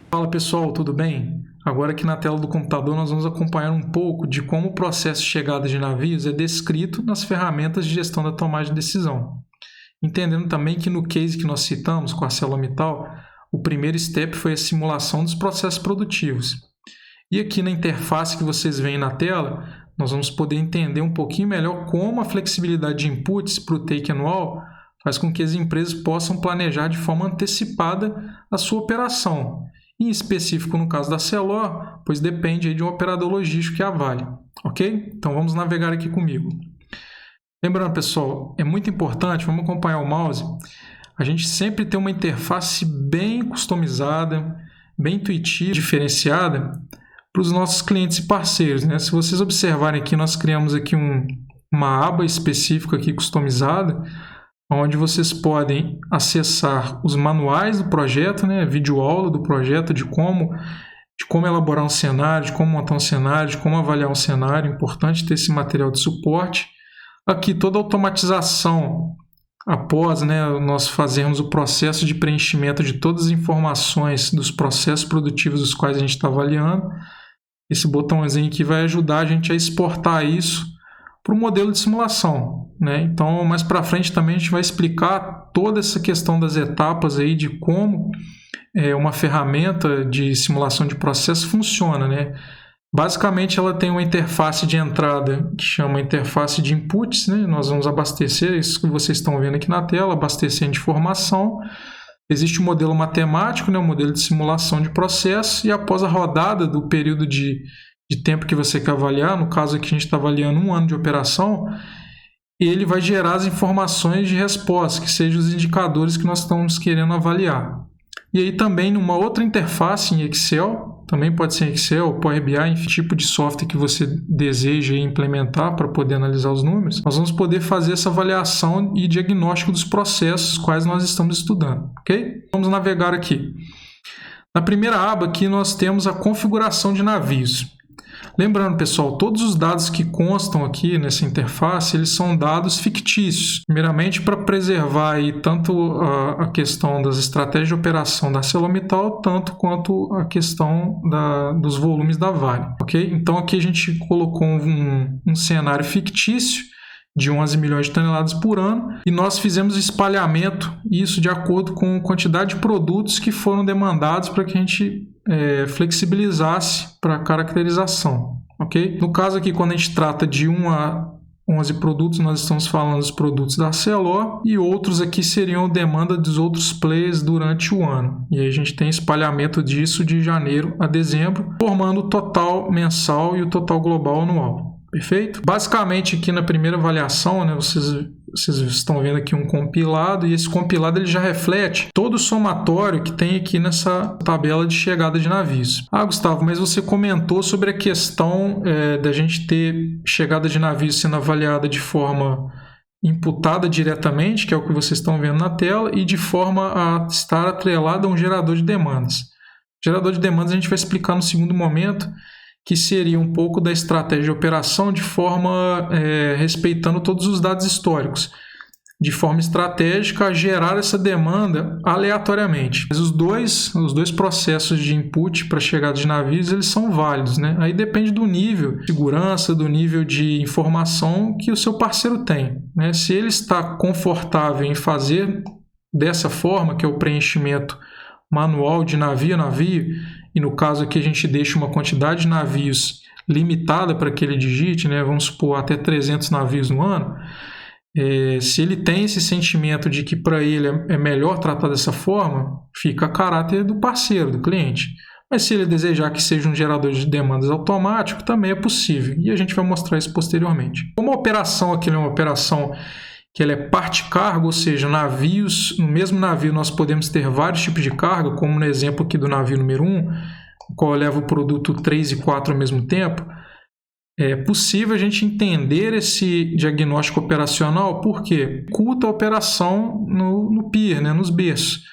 Fala pessoal, tudo bem? Agora aqui na tela do computador nós vamos acompanhar um pouco de como o processo de chegada de navios é descrito nas ferramentas de gestão da tomada de decisão. Entendendo também que no case que nós citamos com a ArcelorMittal, o primeiro step foi a simulação dos processos produtivos. E aqui na interface que vocês veem na tela, nós vamos poder entender um pouquinho melhor como a flexibilidade de inputs para o take anual faz com que as empresas possam planejar de forma antecipada a sua operação. Em específico no caso da Arcelor, pois depende de um operador logístico que a Vale, ok? Então vamos navegar aqui comigo. Lembrando pessoal, é muito importante, vamos acompanhar o mouse, a gente sempre tem uma interface bem customizada, bem intuitiva, diferenciada para os nossos clientes e parceiros, né? Se vocês observarem aqui, nós criamos aqui uma aba específica aqui customizada, onde vocês podem acessar os manuais do projeto, né, videoaula do projeto, de como elaborar um cenário, de como montar um cenário, de como avaliar um cenário. É importante ter esse material de suporte. Aqui toda a automatização após, né, nós fazermos o processo de preenchimento de todas as informações dos processos produtivos dos quais a gente está avaliando. Esse botãozinho aqui vai ajudar a gente a exportar isso para o modelo de simulação, né? Então, mais para frente também a gente vai explicar toda essa questão das etapas aí de como uma ferramenta de simulação de processo funciona, né? Basicamente, ela tem uma interface de entrada que chama interface de inputs, né? Nós vamos abastecer, isso que vocês estão vendo aqui na tela, abastecendo de informação. Existe o modelo matemático, né? O modelo de simulação de processo, e após a rodada do período de tempo que você quer avaliar, no caso aqui a gente está avaliando 1 ano de operação, ele vai gerar as informações de resposta, que sejam os indicadores que nós estamos querendo avaliar. E aí também numa outra interface em Excel, também pode ser em Excel, Power BI, enfim, tipo de software que você deseja implementar para poder analisar os números, nós vamos poder fazer essa avaliação e diagnóstico dos processos quais nós estamos estudando, ok? Vamos navegar aqui. Na primeira aba aqui nós temos a configuração de navios. Lembrando, pessoal, todos os dados que constam aqui nessa interface, eles são dados fictícios. Primeiramente, para preservar aí tanto a questão das estratégias de operação da ArcelorMittal, tanto quanto a questão dos volumes da Vale, ok? Então, aqui a gente colocou um cenário fictício de 11 milhões de toneladas por ano, e nós fizemos espalhamento, isso de acordo com a quantidade de produtos que foram demandados para que a gente flexibilizasse para a caracterização, ok? No caso aqui, quando a gente trata de 1 a 11 produtos, nós estamos falando dos produtos da Arcelor, e outros aqui seriam demanda dos outros players durante o ano. E aí a gente tem espalhamento disso de janeiro a dezembro, formando o total mensal e o total global anual. Perfeito? Basicamente aqui na primeira avaliação, né, vocês estão vendo aqui um compilado, e esse compilado ele já reflete todo o somatório que tem aqui nessa tabela de chegada de navios. Ah, Gustavo, mas você comentou sobre a questão da gente ter chegada de navios sendo avaliada de forma imputada diretamente, que é o que vocês estão vendo na tela, e de forma a estar atrelada a um gerador de demandas. Gerador de demandas a gente vai explicar no segundo momento, que seria um pouco da estratégia de operação de forma respeitando todos os dados históricos, de forma estratégica a gerar essa demanda aleatoriamente. Mas os dois processos de input para chegada de navios, eles são válidos, né? Aí depende do nível de segurança, do nível de informação que o seu parceiro tem, né? Se ele está confortável em fazer dessa forma, que é o preenchimento manual de navio a navio, e no caso aqui a gente deixa uma quantidade de navios limitada para que ele digite, né? Vamos supor até 300 navios no ano. Se ele tem esse sentimento de que para ele é melhor tratar dessa forma, fica a caráter do parceiro, do cliente. Mas se ele desejar que seja um gerador de demandas automático, também é possível. E a gente vai mostrar isso posteriormente. Como a operação aqui é uma operação que ela é parte-carga, ou seja, navios, no mesmo navio nós podemos ter vários tipos de carga, como no exemplo aqui do navio número 1, o qual leva o produto 3 e 4 ao mesmo tempo. É possível a gente entender esse diagnóstico operacional porque oculta a operação no pier, né, nos berços.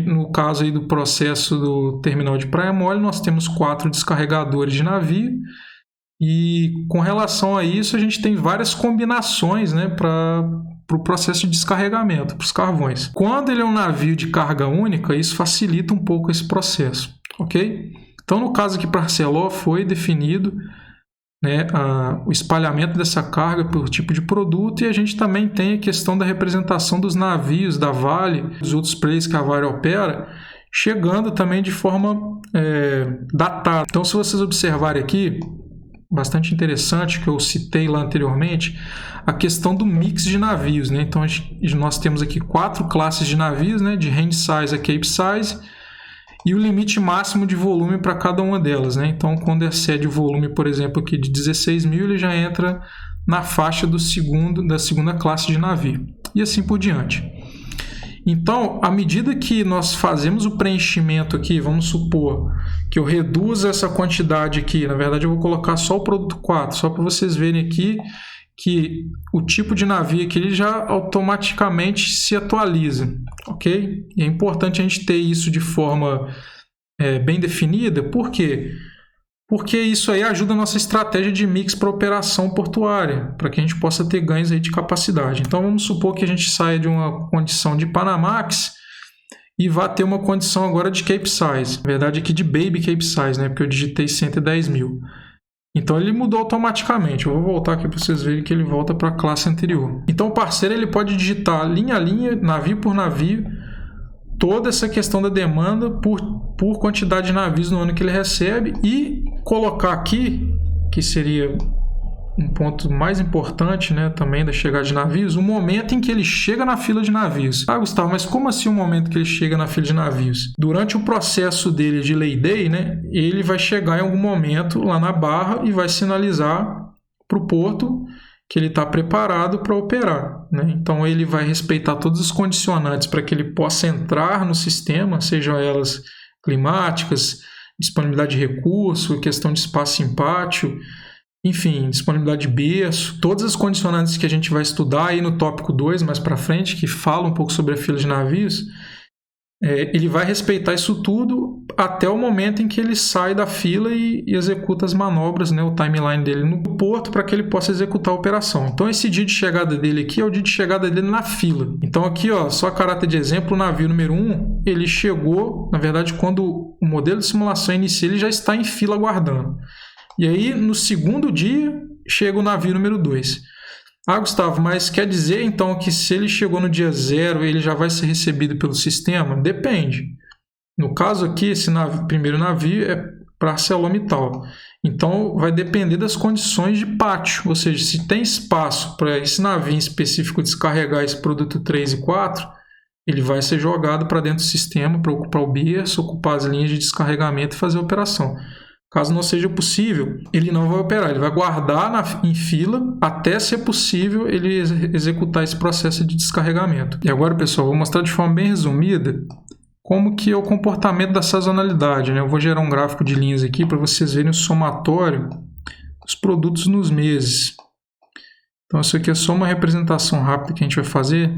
No caso aí do processo do terminal de Praia Mole, nós temos 4 descarregadores de navio. E com relação a isso, a gente tem várias combinações, né, para o processo de descarregamento, para os carvões. Quando ele é um navio de carga única, isso facilita um pouco esse processo. ok? Então, no caso aqui para Arcelor, foi definido, né, o espalhamento dessa carga por tipo de produto, e a gente também tem a questão da representação dos navios da Vale, dos outros players que a Vale opera, chegando também de forma datada. Então, se vocês observarem aqui, bastante interessante, que eu citei lá anteriormente, a questão do mix de navios, né? Então, nós temos aqui 4 classes de navios, né, de Handysize a Capesize, e o limite máximo de volume para cada uma delas, né? Então, quando excede o volume, por exemplo, aqui de 16 mil, ele já entra na faixa da segunda classe de navio, e assim por diante. Então, à medida que nós fazemos o preenchimento aqui, vamos supor que eu reduza essa quantidade aqui, na verdade eu vou colocar só o produto 4, só para vocês verem aqui que o tipo de navio aqui ele já automaticamente se atualiza, ok? E é importante a gente ter isso de forma bem definida, por quê? Porque isso aí ajuda a nossa estratégia de mix para operação portuária, para que a gente possa ter ganhos aí de capacidade. Então vamos supor que a gente saia de uma condição de Panamax e vá ter uma condição agora de Capesize, na verdade aqui de Baby Capesize, né? Porque eu digitei 110 mil. Então ele mudou automaticamente. Eu vou voltar aqui para vocês verem que ele volta para a classe anterior. Então o parceiro ele pode digitar linha a linha, navio por navio, toda essa questão da demanda por quantidade de navios no ano que ele recebe e colocar aqui, que seria um ponto mais importante, né, também da chegada de navios, o momento em que ele chega na fila de navios. Ah, Gustavo, mas como assim o momento que ele chega na fila de navios? Durante o processo dele de lay day, né, ele vai chegar em algum momento lá na barra e vai sinalizar para o porto que ele está preparado para operar, né? Então ele vai respeitar todos os condicionantes para que ele possa entrar no sistema, sejam elas climáticas, disponibilidade de recurso, questão de espaço em pátio, enfim, disponibilidade de berço, todas as condicionantes que a gente vai estudar aí no tópico 2 mais para frente, que fala um pouco sobre a fila de navios, ele vai respeitar isso tudo até o momento em que ele sai da fila e executa as manobras, né, o timeline dele no porto para que ele possa executar a operação. Então esse dia de chegada dele aqui é o dia de chegada dele na fila. Então aqui, ó, só a caráter de exemplo, o navio número 1, ele chegou, na verdade, quando o modelo de simulação inicia, ele já está em fila aguardando. E aí, no segundo dia, chega o navio número 2. Ah, Gustavo, mas quer dizer então que se ele chegou no dia 0, ele já vai ser recebido pelo sistema? Depende. No caso aqui, esse primeiro navio é para ArcelorMittal. Então, vai depender das condições de pátio. Ou seja, se tem espaço para esse navio em específico descarregar esse produto 3 e 4, ele vai ser jogado para dentro do sistema para ocupar o berço, ocupar as linhas de descarregamento e fazer a operação. Caso não seja possível, ele não vai operar, ele vai guardar em fila até ser possível ele executar esse processo de descarregamento. E agora, pessoal, vou mostrar de forma bem resumida como que é o comportamento da sazonalidade, né? Eu vou gerar um gráfico de linhas aqui para vocês verem o somatório dos produtos nos meses. Então, isso aqui é só uma representação rápida que a gente vai fazer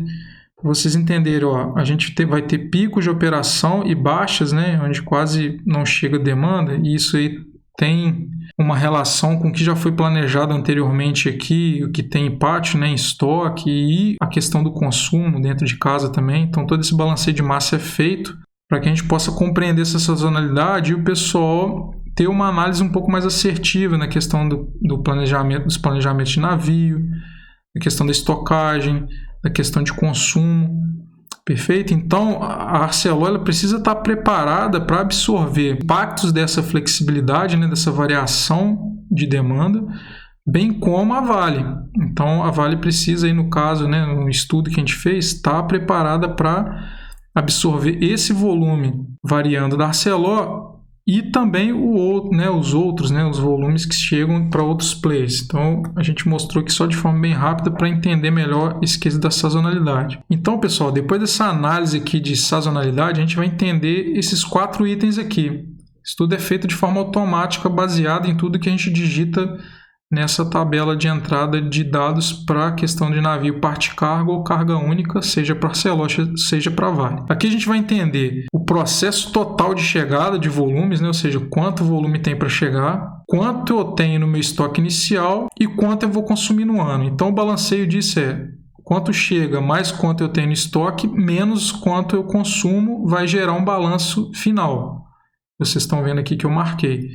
para vocês entenderem. Ó, a gente vai ter picos de operação e baixas, né, onde quase não chega demanda, e isso aí tem uma relação com o que já foi planejado anteriormente aqui, o que tem em pátio, né, em estoque, e a questão do consumo dentro de casa também. Então todo esse balanceio de massa é feito para que a gente possa compreender essa sazonalidade e o pessoal ter uma análise um pouco mais assertiva na questão do planejamento, dos planejamentos de navio, a questão da estocagem, da questão de consumo, perfeito? Então, a Arcelor ela precisa estar preparada para absorver impactos dessa flexibilidade, né, dessa variação de demanda, bem como a Vale. Então, a Vale precisa, aí, no caso, né, no estudo que a gente fez, estar preparada para absorver esse volume variando da Arcelor e também os outros, né, os volumes que chegam para outros players. Então, a gente mostrou aqui só de forma bem rápida para entender melhor esse quesito da sazonalidade. Então, pessoal, depois dessa análise aqui de sazonalidade, a gente vai entender esses 4 itens aqui. Isso tudo é feito de forma automática, baseado em tudo que a gente digita nessa tabela de entrada de dados para a questão de navio parte carga ou carga única, seja para Arcelor, seja para Vale. Aqui a gente vai entender o processo total de chegada de volumes, né? Ou seja, quanto volume tem para chegar, quanto eu tenho no meu estoque inicial e quanto eu vou consumir no ano. Então o balanceio disso é quanto chega mais quanto eu tenho no estoque, menos quanto eu consumo, vai gerar um balanço final. vocês estão vendo aqui que eu marquei.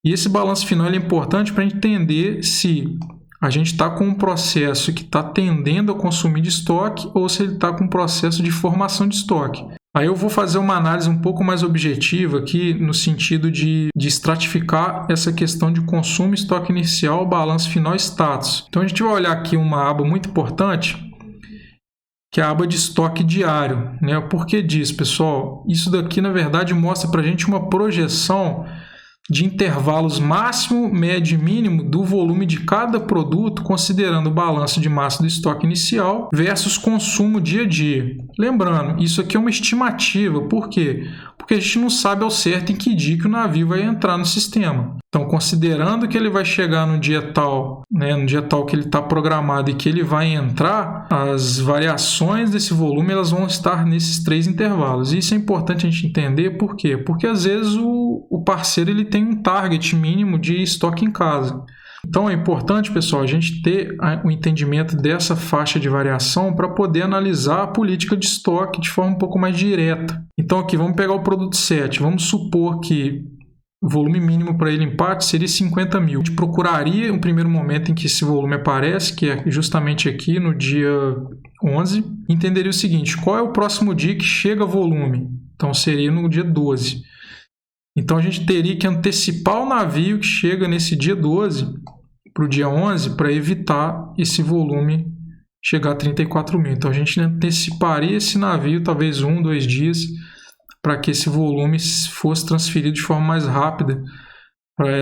E esse balanço final é importante para entender se a gente está com um processo que está tendendo a consumir de estoque ou se ele está com um processo de formação de estoque. Aí eu vou fazer uma análise um pouco mais objetiva aqui no sentido de estratificar essa questão de consumo, estoque inicial, balanço final e status. Então a gente vai olhar aqui uma aba muito importante, que é a aba de estoque diário, né? Por que disso, pessoal? Isso daqui, na verdade, mostra para a gente uma projeção de intervalos máximo, médio e mínimo do volume de cada produto, considerando o balanço de massa do estoque inicial versus consumo dia a dia. Lembrando, isso aqui é uma estimativa. Por quê? Porque a gente não sabe ao certo em que dia que o navio vai entrar no sistema. Então, considerando que ele vai chegar no dia tal, né, no dia tal que ele está programado e que ele vai entrar, as variações desse volume elas vão estar nesses 3 intervalos. E isso é importante a gente entender. Por quê? Porque às vezes o parceiro ele tem um target mínimo de estoque em casa. Então é importante, pessoal, a gente ter o entendimento dessa faixa de variação para poder analisar a política de estoque de forma um pouco mais direta. Então aqui, vamos pegar o produto 7. Vamos supor que o volume mínimo para ele em parte seria 50 mil. A gente procuraria um primeiro momento em que esse volume aparece, que é justamente aqui no dia 11. Entenderia o seguinte: qual é o próximo dia que chega volume? Então seria no dia 12. Então a gente teria que antecipar o navio que chega nesse dia 12 para o dia 11 para evitar esse volume chegar a 34 mil. Então a gente anteciparia esse navio talvez 1, 2 dias para que esse volume fosse transferido de forma mais rápida para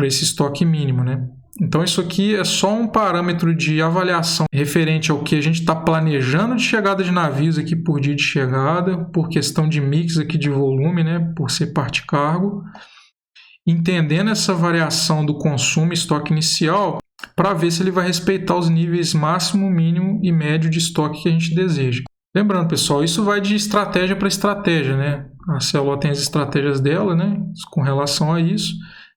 esse estoque mínimo, né? Então isso aqui é só um parâmetro de avaliação referente ao que a gente está planejando de chegada de navios aqui por dia de chegada, por questão de mix aqui de volume, né? Por ser parte cargo, entendendo essa variação do consumo e estoque inicial para ver se ele vai respeitar os níveis máximo, mínimo e médio de estoque que a gente deseja. Lembrando, pessoal, isso vai de estratégia para estratégia, né? A CLO tem as estratégias dela, né, com relação a isso,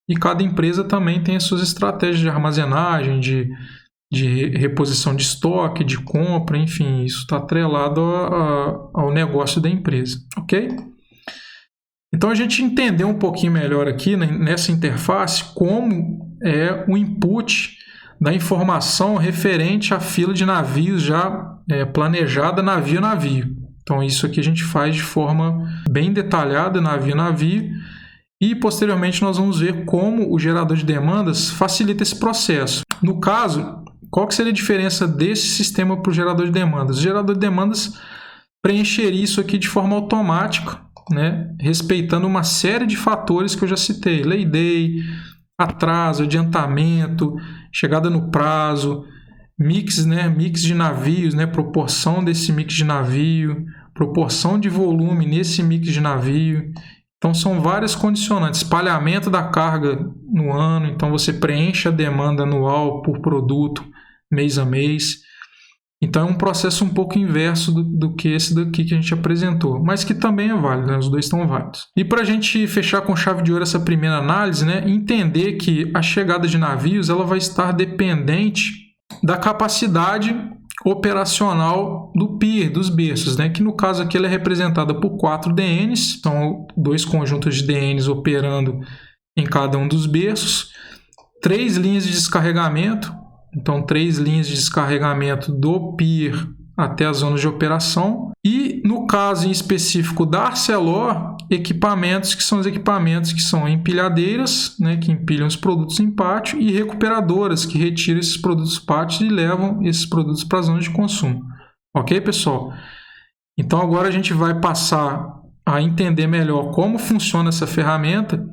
e cada empresa também tem as suas estratégias de armazenagem, de reposição de estoque, de compra, enfim, isso está atrelado ao negócio da empresa, ok? Então a gente entendeu um pouquinho melhor aqui nessa interface como é o input da informação referente à fila de navios já planejada navio a navio. Então isso aqui a gente faz de forma bem detalhada, navio a navio, e posteriormente nós vamos ver como o gerador de demandas facilita esse processo. No caso, qual que seria a diferença desse sistema para o gerador de demandas? O gerador de demandas preencheria isso aqui de forma automática, né, respeitando uma série de fatores que eu já citei: lay day, atraso, adiantamento, chegada no prazo, mix, né, mix de navios, né, proporção desse mix de navio, proporção de volume nesse mix de navio. Então são várias condicionantes, espalhamento da carga no ano, então você preenche a demanda anual por produto mês a mês. Então é um processo um pouco inverso do que esse daqui que a gente apresentou, mas que também é válido, né? Os dois estão válidos. E para a gente fechar com chave de ouro essa primeira análise, né, entender que a chegada de navios ela vai estar dependente da capacidade operacional do pier, dos berços, né, que no caso aqui ela é representada por 4 DNs, são 2 conjuntos de DNs operando em cada um dos berços, 3 linhas de descarregamento. Então, 3 linhas de descarregamento do pier até as zonas de operação. E, no caso em específico da Arcelor, equipamentos que são os equipamentos que são empilhadeiras, né, que empilham os produtos em pátio, e recuperadoras, que retiram esses produtos pátios e levam esses produtos para as zonas de consumo. Ok, pessoal? Então, agora a gente vai passar a entender melhor como funciona essa ferramenta,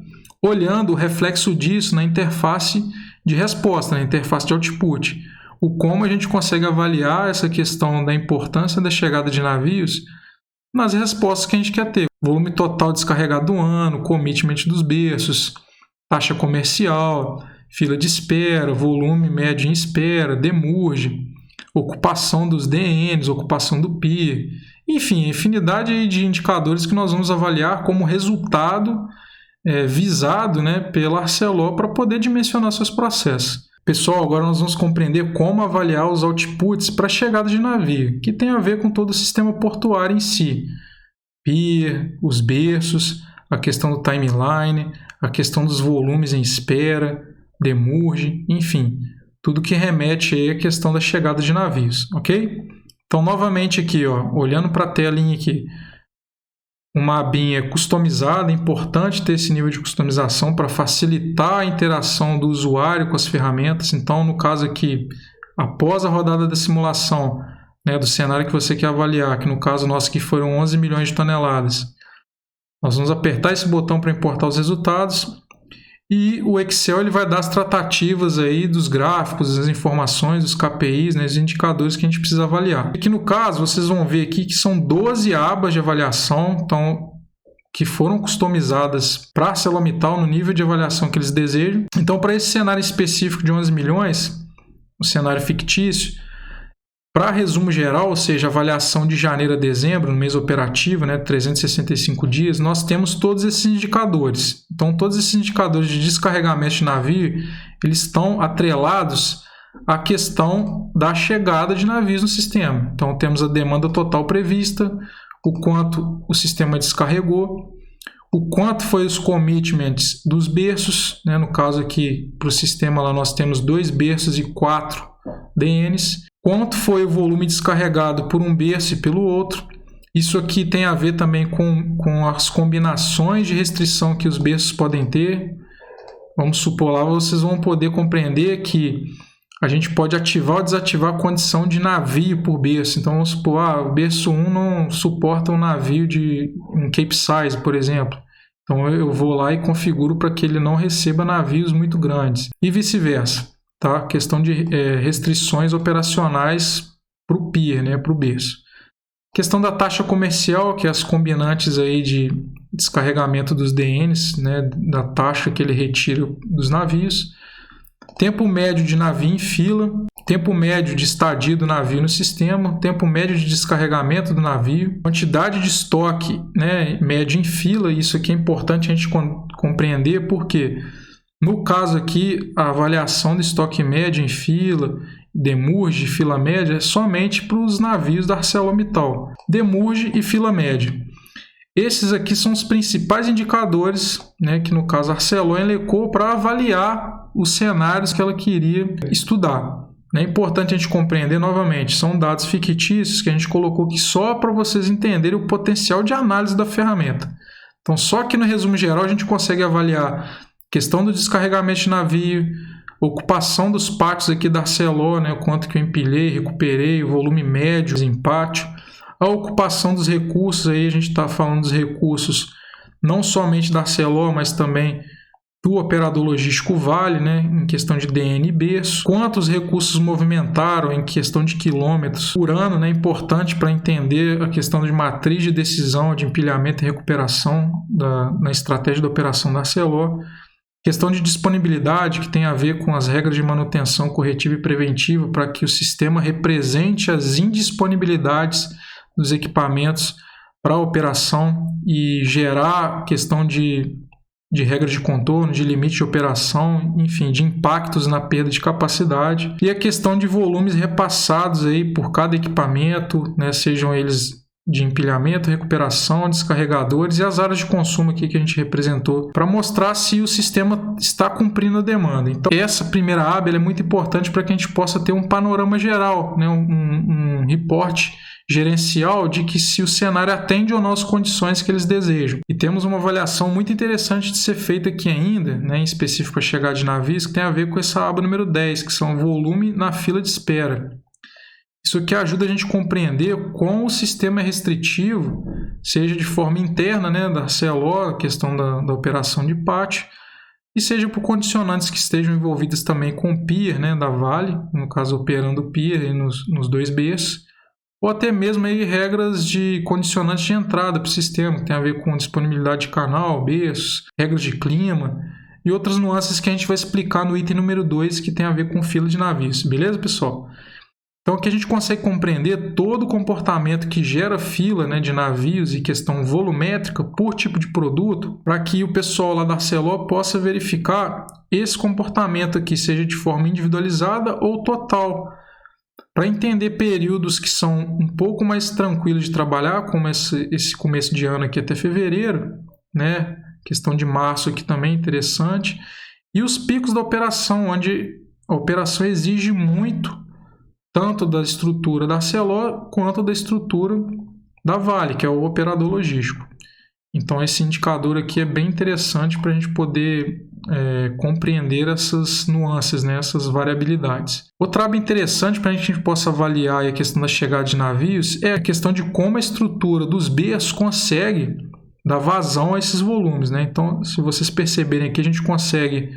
olhando o reflexo disso na interface de resposta, na interface de output. O como a gente consegue avaliar essa questão da importância da chegada de navios nas respostas que a gente quer ter. Volume total descarregado do ano, commitment dos berços, taxa comercial, fila de espera, volume médio em espera, demurge, ocupação dos DNs, ocupação do pier, enfim, infinidade de indicadores que nós vamos avaliar como resultado visado, né, pela Arcelor para poder dimensionar seus processos. Pessoal, agora nós vamos compreender como avaliar os outputs para a chegada de navio, que tem a ver com todo o sistema portuário em si. Pier, os berços, a questão do timeline, a questão dos volumes em espera, demurge, enfim, tudo que remete aí à questão da chegada de navios, ok? Então, novamente aqui, ó, olhando para a telinha aqui, uma abinha customizada, é importante ter esse nível de customização para facilitar a interação do usuário com as ferramentas. Então, no caso aqui, após a rodada da simulação, né, do cenário que você quer avaliar, que no caso nosso aqui foram 11 milhões de toneladas, nós vamos apertar esse botão para importar os resultados e o Excel ele vai dar as tratativas aí dos gráficos, das informações, dos KPIs, né, os indicadores que a gente precisa avaliar. Aqui no caso, vocês vão ver aqui que são 12 abas de avaliação, então, que foram customizadas para a ArcelorMittal no nível de avaliação que eles desejam. Então, para esse cenário específico de 11 milhões, o cenário fictício, para resumo geral, ou seja, avaliação de janeiro a dezembro, no mês operativo, né, 365 dias, nós temos todos esses indicadores. Então, todos esses indicadores de descarregamento de navio, eles estão atrelados à questão da chegada de navios no sistema. Então, temos a demanda total prevista, o quanto o sistema descarregou, o quanto foi os commitments dos berços, né, no caso aqui, para o sistema lá nós temos 2 berços e 4 DNs, quanto foi o volume descarregado por um berço e pelo outro. Isso aqui tem a ver também com as combinações de restrição que os berços podem ter. Vamos supor lá, vocês vão poder compreender que a gente pode ativar ou desativar a condição de navio por berço. Então, vamos supor, o berço 1 não suporta um navio de um capesize, por exemplo. Então, eu vou lá e configuro para que ele não receba navios muito grandes. E vice-versa. Tá? Questão de restrições operacionais para o pier, né? Para o berço. Questão da taxa comercial, que é as combinantes aí de descarregamento dos DNs, né? Da taxa que ele retira dos navios. Tempo médio de navio em fila, tempo médio de estadia do navio no sistema, tempo médio de descarregamento do navio, quantidade de estoque, né, médio em fila. Isso aqui é importante a gente compreender, porque no caso aqui, a avaliação do estoque médio em fila, demurge e fila média é somente para os navios da ArcelorMittal. Demurge e fila média. Esses aqui são os principais indicadores, né, que no caso a Arcelor elencou para avaliar os cenários que ela queria estudar. É importante a gente compreender novamente, são dados fictícios que a gente colocou aqui só para vocês entenderem o potencial de análise da ferramenta. Então, só que no resumo geral a gente consegue avaliar questão do descarregamento de navio, ocupação dos pátios aqui da Arcelor, né, o quanto que eu empilhei, recuperei, o volume médio em pátio, a ocupação dos recursos, aí a gente está falando dos recursos não somente da Arcelor, mas também do operador logístico Vale, né, em questão de DN e berço, quantos recursos movimentaram em questão de quilômetros por ano, né, importante para entender a questão de matriz de decisão de empilhamento e recuperação na estratégia de operação da Arcelor. Questão de disponibilidade, que tem a ver com as regras de manutenção corretiva e preventiva, para que o sistema represente as indisponibilidades dos equipamentos para a operação e gerar questão de regras de contorno, de limite de operação, enfim, de impactos na perda de capacidade. E a questão de volumes repassados aí por cada equipamento, né, sejam eles de empilhamento, recuperação, descarregadores e as áreas de consumo aqui que a gente representou para mostrar se o sistema está cumprindo a demanda. Então, essa primeira aba é muito importante para que a gente possa ter um panorama geral, né, um reporte gerencial de que se o cenário atende ou não as condições que eles desejam. E temos uma avaliação muito interessante de ser feita aqui ainda, né, em específico a chegada de navios, que tem a ver com essa aba número 10, que são volume na fila de espera. Isso aqui ajuda a gente a compreender como o sistema é restritivo, seja de forma interna, né, da Arcelor, a questão da operação de pátio, e seja por condicionantes que estejam envolvidas também com o pier, né, da Vale, no caso operando o pier aí nos 2 berços, ou até mesmo aí regras de condicionantes de entrada para o sistema, que tem a ver com disponibilidade de canal, berços, regras de clima e outras nuances que a gente vai explicar no item número 2, que tem a ver com fila de navios. Beleza, pessoal? Então, aqui a gente consegue compreender todo o comportamento que gera fila, né, de navios e questão volumétrica por tipo de produto, para que o pessoal lá da Arcelor possa verificar esse comportamento aqui, seja de forma individualizada ou total, para entender períodos que são um pouco mais tranquilos de trabalhar, como esse começo de ano aqui até fevereiro, né? Questão de março aqui também é interessante. E os picos da operação, onde a operação exige muito, tanto da estrutura da Arcelor quanto da estrutura da Vale, que é o operador logístico. Então, esse indicador aqui é bem interessante para a gente poder compreender essas nuances, né, essas variabilidades. Outra aba interessante para a gente possa avaliar a questão da chegada de navios é a questão de como a estrutura dos berços consegue dar vazão a esses volumes, né? Então, se vocês perceberem aqui, a gente consegue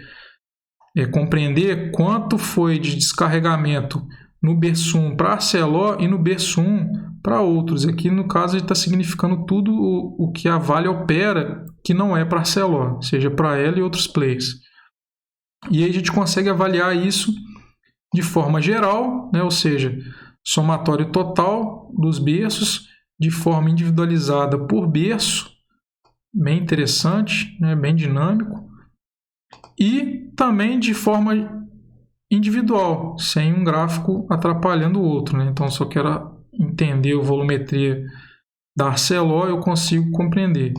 compreender quanto foi de descarregamento no berço 1 para Arcelor e no berço 1 para outros. Aqui, no caso, está significando tudo o que a Vale opera que não é para Arcelor, seja para ela e outros players. E aí a gente consegue avaliar isso de forma geral, né? Ou seja, somatório total dos berços de forma individualizada por berço, bem interessante, né? Bem dinâmico, e também de forma individual, sem um gráfico atrapalhando o outro, né? Então, só quero entender a volumetria da Arcelor, eu consigo compreender.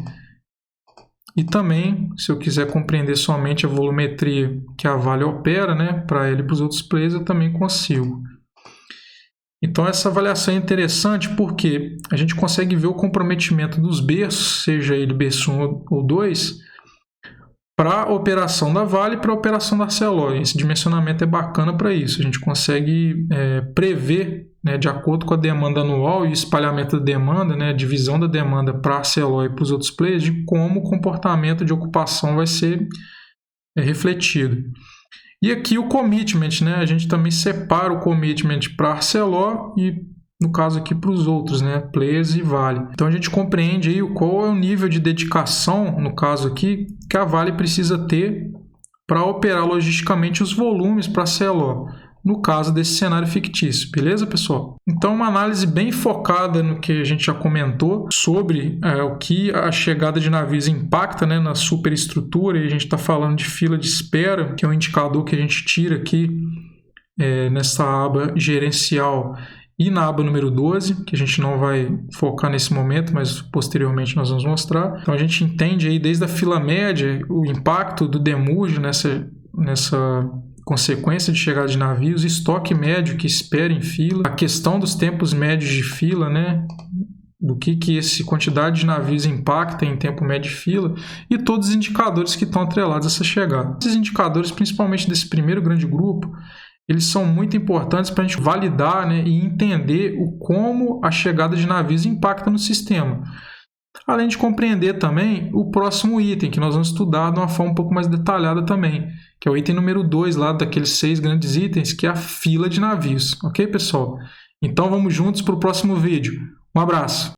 E também, se eu quiser compreender somente a volumetria que a Vale opera, né, para ele e para os outros players, eu também consigo. Então, essa avaliação é interessante porque a gente consegue ver o comprometimento dos berços, seja ele berço 1 ou 2, para a operação da Vale e para a operação da Arcelor. Esse dimensionamento é bacana para isso. A gente consegue prever, né, de acordo com a demanda anual e o espalhamento da demanda, né, a divisão da demanda para a Arcelor e para os outros players, de como o comportamento de ocupação vai ser refletido. E aqui o commitment, né? A gente também separa o commitment para a Arcelor e, no caso aqui, para os outros, né? Players e Vale. Então a gente compreende aí qual é o nível de dedicação, no caso aqui, que a Vale precisa ter para operar logisticamente os volumes para a Arcelor, no caso desse cenário fictício, beleza, pessoal? Então, uma análise bem focada no que a gente já comentou sobre o que a chegada de navios impacta, né, na superestrutura, e a gente está falando de fila de espera, que é um indicador que a gente tira aqui nessa aba gerencial e na aba número 12, que a gente não vai focar nesse momento, mas posteriormente nós vamos mostrar. Então, a gente entende aí desde a fila média o impacto do demurge nessa consequência de chegada de navios, estoque médio que espera em fila, a questão dos tempos médios de fila, né? Do que essa quantidade de navios impacta em tempo médio de fila e todos os indicadores que estão atrelados a essa chegada. Esses indicadores, principalmente desse primeiro grande grupo, eles são muito importantes para a gente validar, né, e entender como a chegada de navios impacta no sistema. Além de compreender também o próximo item, que nós vamos estudar de uma forma um pouco mais detalhada também, que é o item número 2, lá daqueles 6 grandes itens, que é a fila de navios. Ok, pessoal? Então vamos juntos para o próximo vídeo. Um abraço!